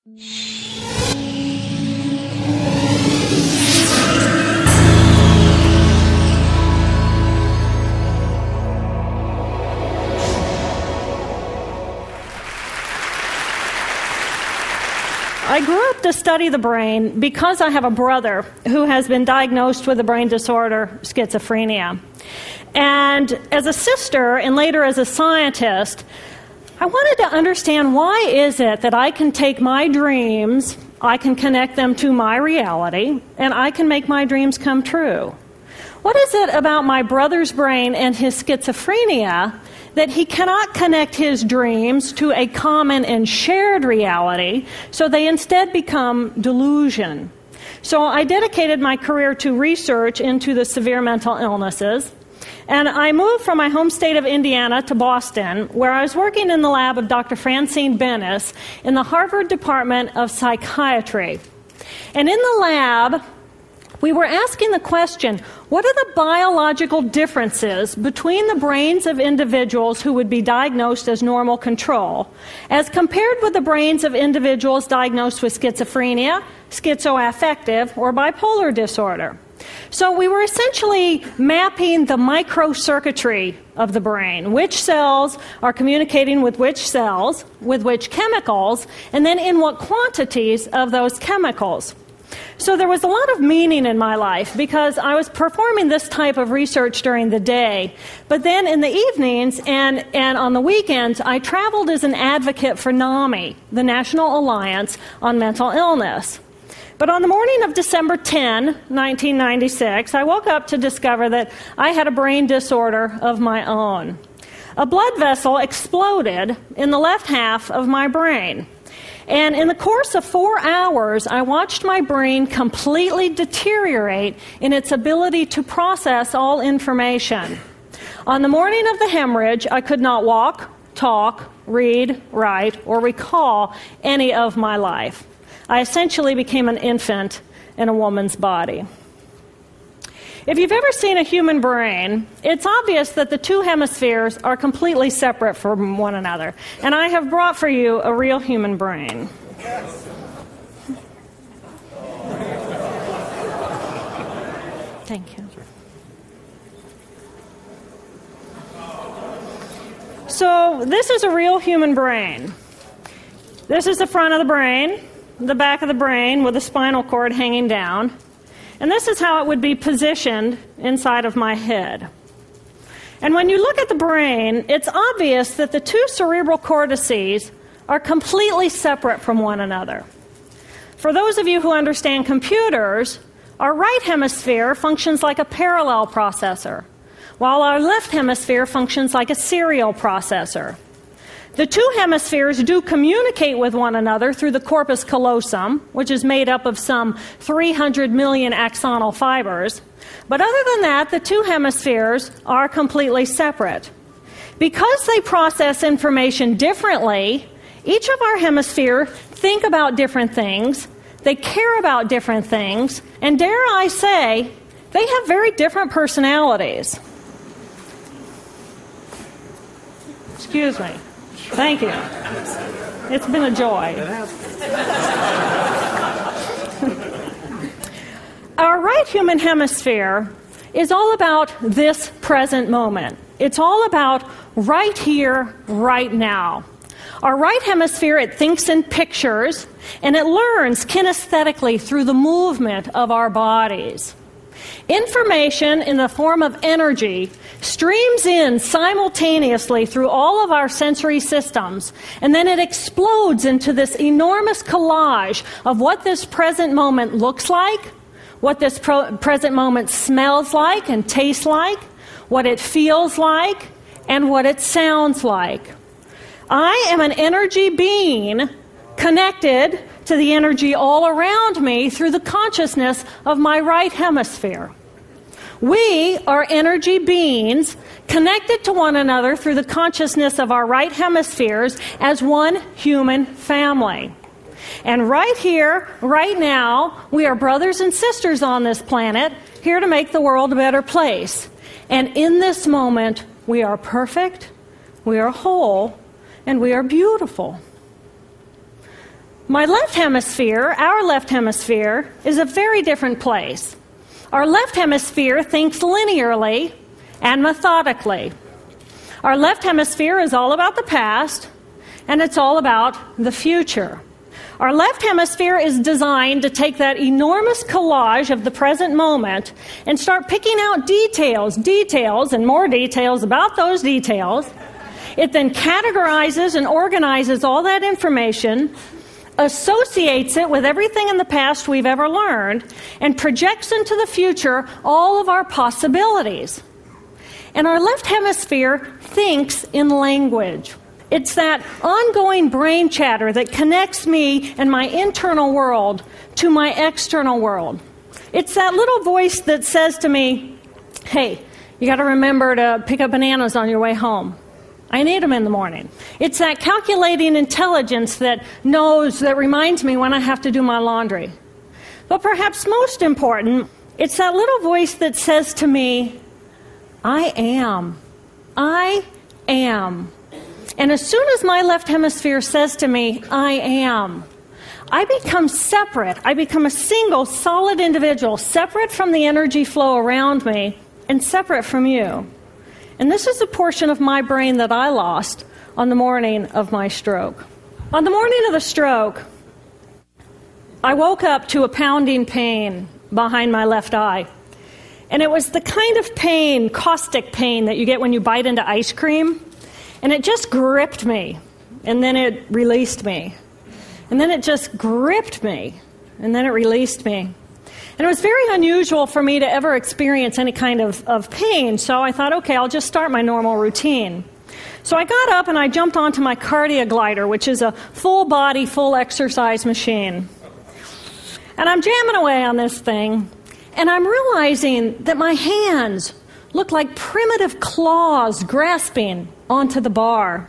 I grew up to study the brain because I have a brother who has been diagnosed with the brain disorder schizophrenia. And as a sister and later as a scientist, I wanted to understand why is it that I can take my dreams, I can connect them to my reality, and I can make my dreams come true. What is it about my brother's brain and his schizophrenia that he cannot connect his dreams to a common and shared reality, so they instead become delusion? So I dedicated my career to research into the severe mental illnesses, and I moved from my home state of Indiana to Boston, where I was working in the lab of Dr. Francine Bennis in the Harvard Department of Psychiatry. And in the lab, we were asking the question, what are the biological differences between the brains of individuals who would be diagnosed as normal control as compared with the brains of individuals diagnosed with schizophrenia, schizoaffective, or bipolar disorder? So we were essentially mapping the microcircuitry of the brain, which cells are communicating with which cells, with which chemicals, and then in what quantities of those chemicals. So there was a lot of meaning in my life because I was performing this type of research during the day. But then in the evenings and on the weekends, I traveled as an advocate for NAMI, the National Alliance on Mental Illness. But on the morning of December 10, 1996, I woke up to discover that I had a brain disorder of my own. A blood vessel exploded in the left half of my brain. And in the course of 4 hours, I watched my brain completely deteriorate in its ability to process all information. On the morning of the hemorrhage, I could not walk, talk, read, write, or recall any of my life. I essentially became an infant in a woman's body. If you've ever seen a human brain, it's obvious that the two hemispheres are completely separate from one another. And I have brought for you a real human brain. Thank you. So this is a real human brain. This is the front of the brain, the back of the brain with the spinal cord hanging down. And this is how it would be positioned inside of my head. And when you look at the brain, it's obvious that the two cerebral cortices are completely separate from one another. For those of you who understand computers, our right hemisphere functions like a parallel processor, while our left hemisphere functions like a serial processor. The two hemispheres do communicate with one another through the corpus callosum, which is made up of some 300 million axonal fibers. But other than that, the two hemispheres are completely separate. Because they process information differently, each of our hemispheres think about different things, they care about different things, and dare I say, they have very different personalities. Excuse me. Thank you. It's been a joy. Our right human hemisphere is all about this present moment. It's all about right here, right now. Our right hemisphere, it thinks in pictures, and it learns kinesthetically through the movement of our bodies. Information in the form of energy streams in simultaneously through all of our sensory systems, and then it explodes into this enormous collage of what this present moment looks like, what this present moment smells like and tastes like, what it feels like, and what it sounds like. I am an energy being connected to the energy all around me through the consciousness of my right hemisphere. We are energy beings connected to one another through the consciousness of our right hemispheres as one human family. And right here, right now, we are brothers and sisters on this planet, here to make the world a better place. And in this moment, we are perfect, we are whole, and we are beautiful. My left hemisphere, our left hemisphere, is a very different place. Our left hemisphere thinks linearly and methodically. Our left hemisphere is all about the past, and it's all about the future. Our left hemisphere is designed to take that enormous collage of the present moment and start picking out details, and more details about those details. It then categorizes and organizes all that information, associates it with everything in the past we've ever learned, and projects into the future all of our possibilities. And our left hemisphere thinks in language. It's that ongoing brain chatter that connects me and my internal world to my external world. It's that little voice that says to me, hey, you got to remember to pick up bananas on your way home. I need them in the morning. It's that calculating intelligence that reminds me when I have to do my laundry. But perhaps most important, it's that little voice that says to me, I am. I am. And as soon as my left hemisphere says to me, I am, I become separate. I become a single, solid individual, separate from the energy flow around me and separate from you. And this is a portion of my brain that I lost on the morning of my stroke. On the morning of the stroke, I woke up to a pounding pain behind my left eye. And it was the kind of pain, caustic pain, that you get when you bite into ice cream. And it just gripped me, and then it released me. And then it just gripped me, and then it released me. And it was very unusual for me to ever experience any kind of pain, so I thought, okay, I'll just start my normal routine. So I got up and I jumped onto my cardio glider, which is a full-body, full-exercise machine. And I'm jamming away on this thing, and I'm realizing that my hands look like primitive claws grasping onto the bar.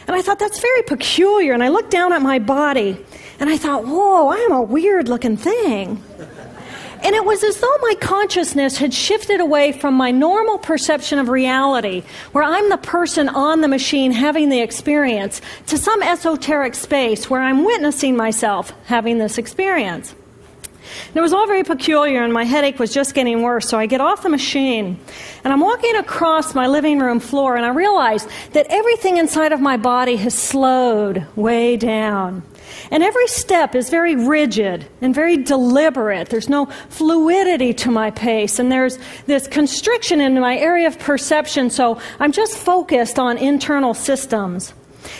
And I thought, that's very peculiar. And I looked down at my body, and I thought, whoa, I'm a weird-looking thing. And it was as though my consciousness had shifted away from my normal perception of reality, where I'm the person on the machine having the experience, to some esoteric space where I'm witnessing myself having this experience. And it was all very peculiar, and my headache was just getting worse, so I get off the machine, and I'm walking across my living room floor, and I realize that everything inside of my body has slowed way down. And every step is very rigid and very deliberate. There's no fluidity to my pace, and there's this constriction in my area of perception, so I'm just focused on internal systems.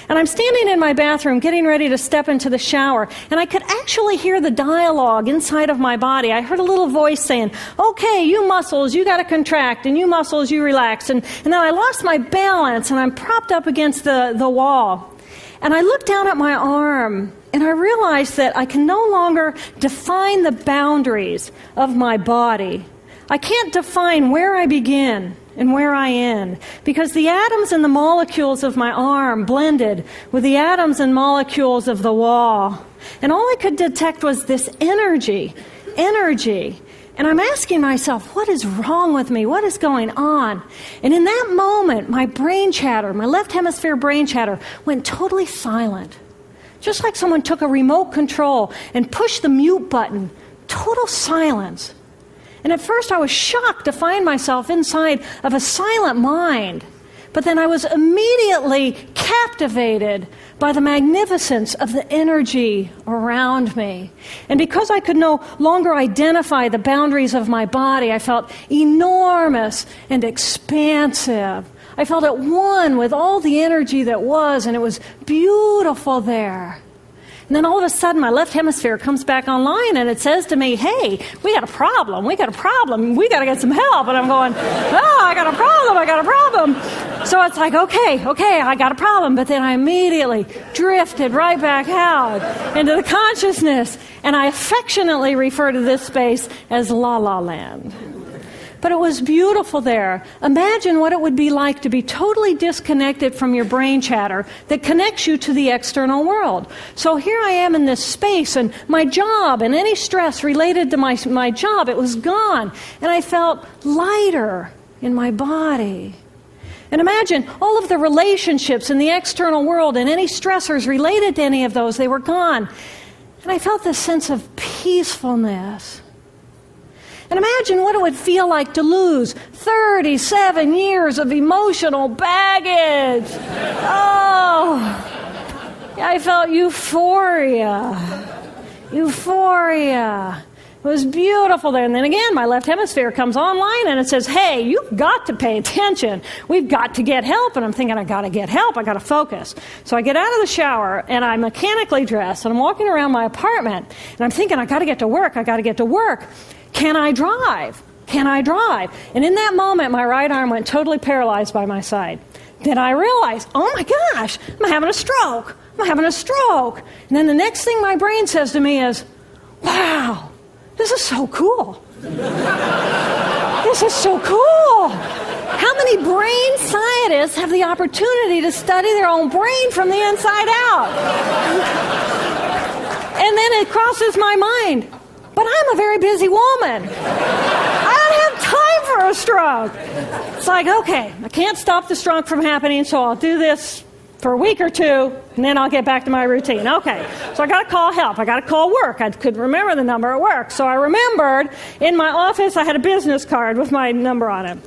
And I'm standing in my bathroom getting ready to step into the shower, and I could actually hear the dialogue inside of my body. I heard a little voice saying, okay, you muscles, you got to contract, and you muscles, you relax. And then I lost my balance, and I'm propped up against the wall. And I looked down at my arm, and I realized that I can no longer define the boundaries of my body. I can't define where I begin and where I end, because the atoms and the molecules of my arm blended with the atoms and molecules of the wall. And all I could detect was this energy. And I'm asking myself, what is wrong with me? What is going on? And in that moment, my brain chatter, my left hemisphere brain chatter, went totally silent. Just like someone took a remote control and pushed the mute button. Total silence. And at first I was shocked to find myself inside of a silent mind. But then I was immediately captivated by the magnificence of the energy around me. And because I could no longer identify the boundaries of my body, I felt enormous and expansive. I felt at one with all the energy that was, and it was beautiful there. And then all of a sudden, my left hemisphere comes back online, and it says to me, hey, we got a problem, we got to get some help. And I'm going, oh, I got a problem. So it's like, okay, I got a problem. But then I immediately drifted right back out into the consciousness, and I affectionately refer to this space as La La Land. But it was beautiful there. Imagine what it would be like to be totally disconnected from your brain chatter that connects you to the external world. So here I am in this space, and my job and any stress related to my job, it was gone. And I felt lighter in my body. And imagine all of the relationships in the external world and any stressors related to any of those, they were gone. And I felt this sense of peacefulness. And imagine what it would feel like to lose 37 years of emotional baggage. Oh, I felt euphoria. Euphoria. It was beautiful there. And then again, my left hemisphere comes online and it says, hey, you've got to pay attention. We've got to get help. And I'm thinking, I got to get help. I got to focus. So I get out of the shower and I'm mechanically dressed and I'm walking around my apartment and I'm thinking, I got to get to work. I got to get to work. Can I drive? Can I drive? And in that moment, my right arm went totally paralyzed by my side. Then I realized, oh my gosh, I'm having a stroke. I'm having a stroke. And then the next thing my brain says to me is, wow, this is so cool. This is so cool. How many brain scientists have the opportunity to study their own brain from the inside out? And then it crosses my mind, but I'm a very busy woman. I don't have time for a stroke. It's like, okay, I can't stop the stroke from happening, so I'll do this for a week or two, and then I'll get back to my routine. Okay, so I got to call help. I got to call work. I couldn't remember the number at work. So I remembered in my office I had a business card with my number on it.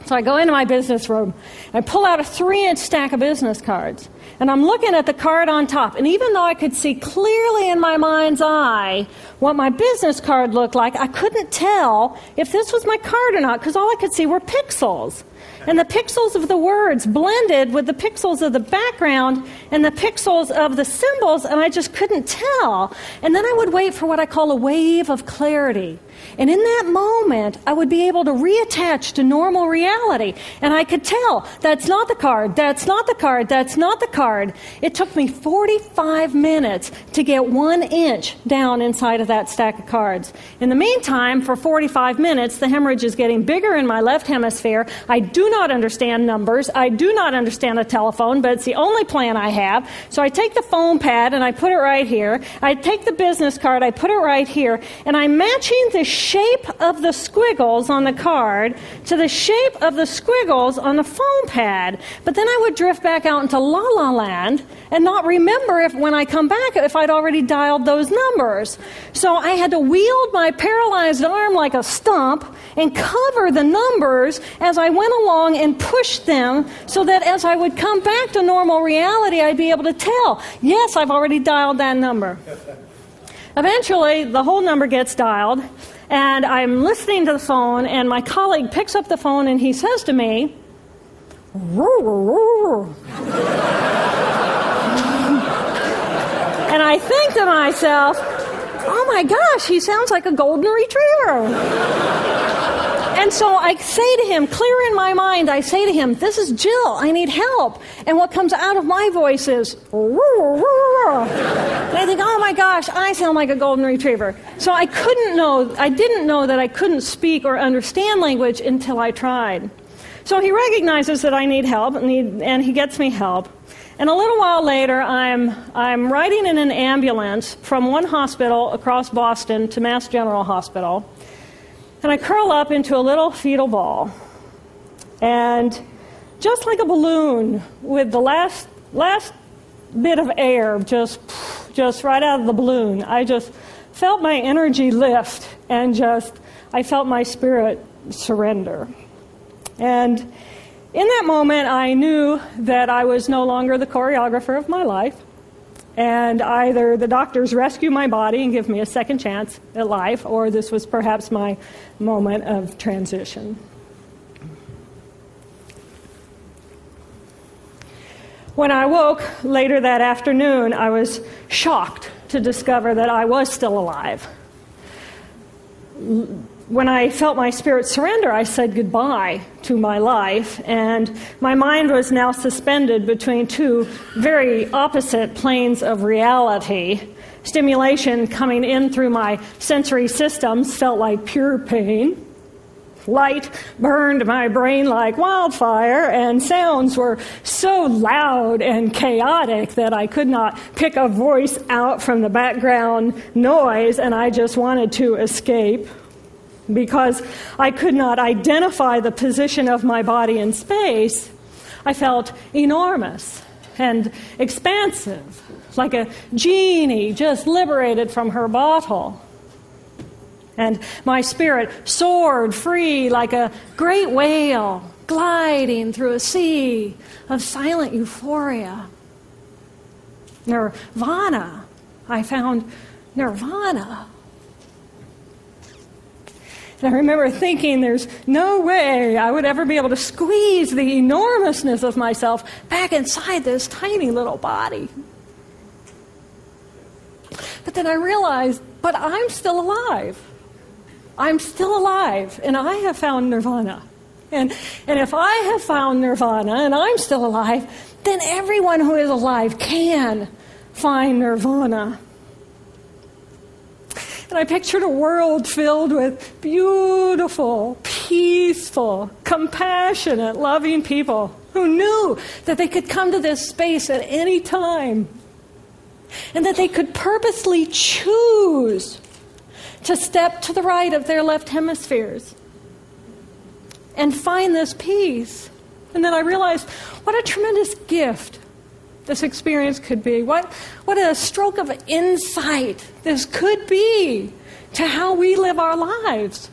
So I go into my business room. I pull out a 3-inch stack of business cards. And I'm looking at the card on top. And even though I could see clearly in my mind's eye what my business card looked like, I couldn't tell if this was my card or not because all I could see were pixels. And the pixels of the words blended with the pixels of the background and the pixels of the symbols, and I just couldn't tell. And then I would wait for what I call a wave of clarity. And in that moment, I would be able to reattach to normal reality. And I could tell, that's not the card, that's not the card, that's not the card. It took me 45 minutes to get 1 inch down inside of that stack of cards. In the meantime, for 45 minutes, the hemorrhage is getting bigger in my left hemisphere. I do not understand numbers. I do not understand a telephone, but it's the only plan I have. So I take the foam pad and I put it right here. I take the business card, I put it right here, and I'm matching the shape of the squiggles on the card to the shape of the squiggles on the foam pad. But then I would drift back out into La La Land and not remember if when I come back if I'd already dialed those numbers. So I had to wield my paralyzed arm like a stump and cover the numbers as I went along and push them so that as I would come back to normal reality, I'd be able to tell, yes, I've already dialed that number. Eventually, the whole number gets dialed, and I'm listening to the phone, and my colleague picks up the phone, and he says to me, and I think to myself, oh my gosh, he sounds like a golden retriever. And so I say to him, clear in my mind, I say to him, this is Jill, I need help. And what comes out of my voice is, and I think, oh my gosh, I sound like a golden retriever. So I didn't know that I couldn't speak or understand language until I tried. So he recognizes that I need help, and he gets me help. And a little while later, I'm riding in an ambulance from one hospital across Boston to Mass General Hospital. And I curl up into a little fetal ball. And just like a balloon with the last bit of air just right out of the balloon, I just felt my energy lift and I felt my spirit surrender. And in that moment, I knew that I was no longer the choreographer of my life. And either the doctors rescue my body and give me a second chance at life, or this was perhaps my moment of transition. When I woke later that afternoon, I was shocked to discover that I was still alive. When I felt my spirit surrender, I said goodbye to my life, and my mind was now suspended between two very opposite planes of reality. Stimulation coming in through my sensory systems felt like pure pain. Light burned my brain like wildfire, and sounds were so loud and chaotic that I could not pick a voice out from the background noise, and I just wanted to escape. Because I could not identify the position of my body in space, I felt enormous and expansive, like a genie just liberated from her bottle. And my spirit soared free like a great whale gliding through a sea of silent euphoria. Nirvana. I found nirvana. And I remember thinking there's no way I would ever be able to squeeze the enormousness of myself back inside this tiny little body. But then I realized, but I'm still alive. I'm still alive, and I have found nirvana. And if I have found nirvana and I'm still alive, then everyone who is alive can find nirvana. And I pictured a world filled with beautiful, peaceful, compassionate, loving people who knew that they could come to this space at any time and that they could purposely choose to step to the right of their left hemispheres and find this peace. And then I realized what a tremendous gift this experience could be. What a stroke of insight this could be to how we live our lives.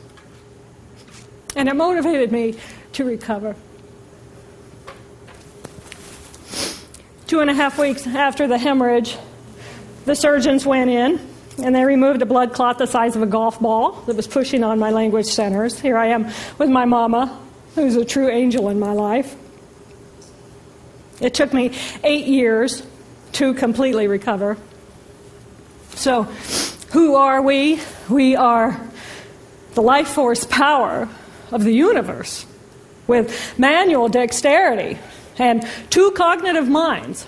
And it motivated me to recover. 2.5 weeks after the hemorrhage, the surgeons went in and they removed a blood clot the size of a golf ball that was pushing on my language centers. Here I am with my mama, who's a true angel in my life. It took me 8 years to completely recover. So, who are we? We are the life force power of the universe with manual dexterity and 2 cognitive minds.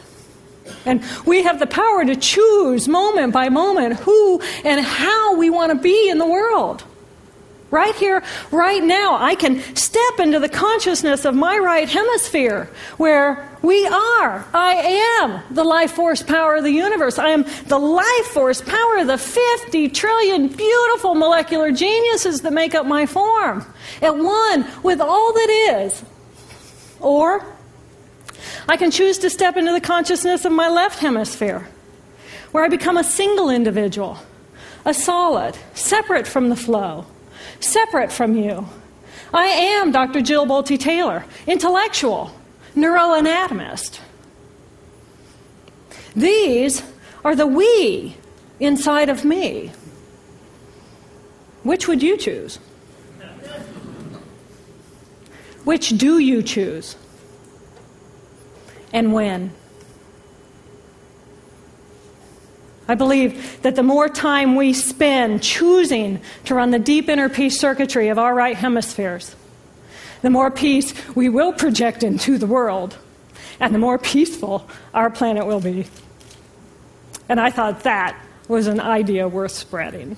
And we have the power to choose moment by moment who and how we want to be in the world. Right here, right now, I can step into the consciousness of my right hemisphere where I am the life force power of the universe. I am the life force power of the 50 trillion beautiful molecular geniuses that make up my form, at one with all that is. Or I can choose to step into the consciousness of my left hemisphere, where I become a single individual, a solid, separate from the flow, separate from you. I am Dr. Jill Bolte Taylor, intellectual, neuroanatomist. These are the we inside of me. Which would you choose? Which do you choose? And when? I believe that the more time we spend choosing to run the deep inner peace circuitry of our right hemispheres, the more peace we will project into the world, and the more peaceful our planet will be. And I thought that was an idea worth spreading.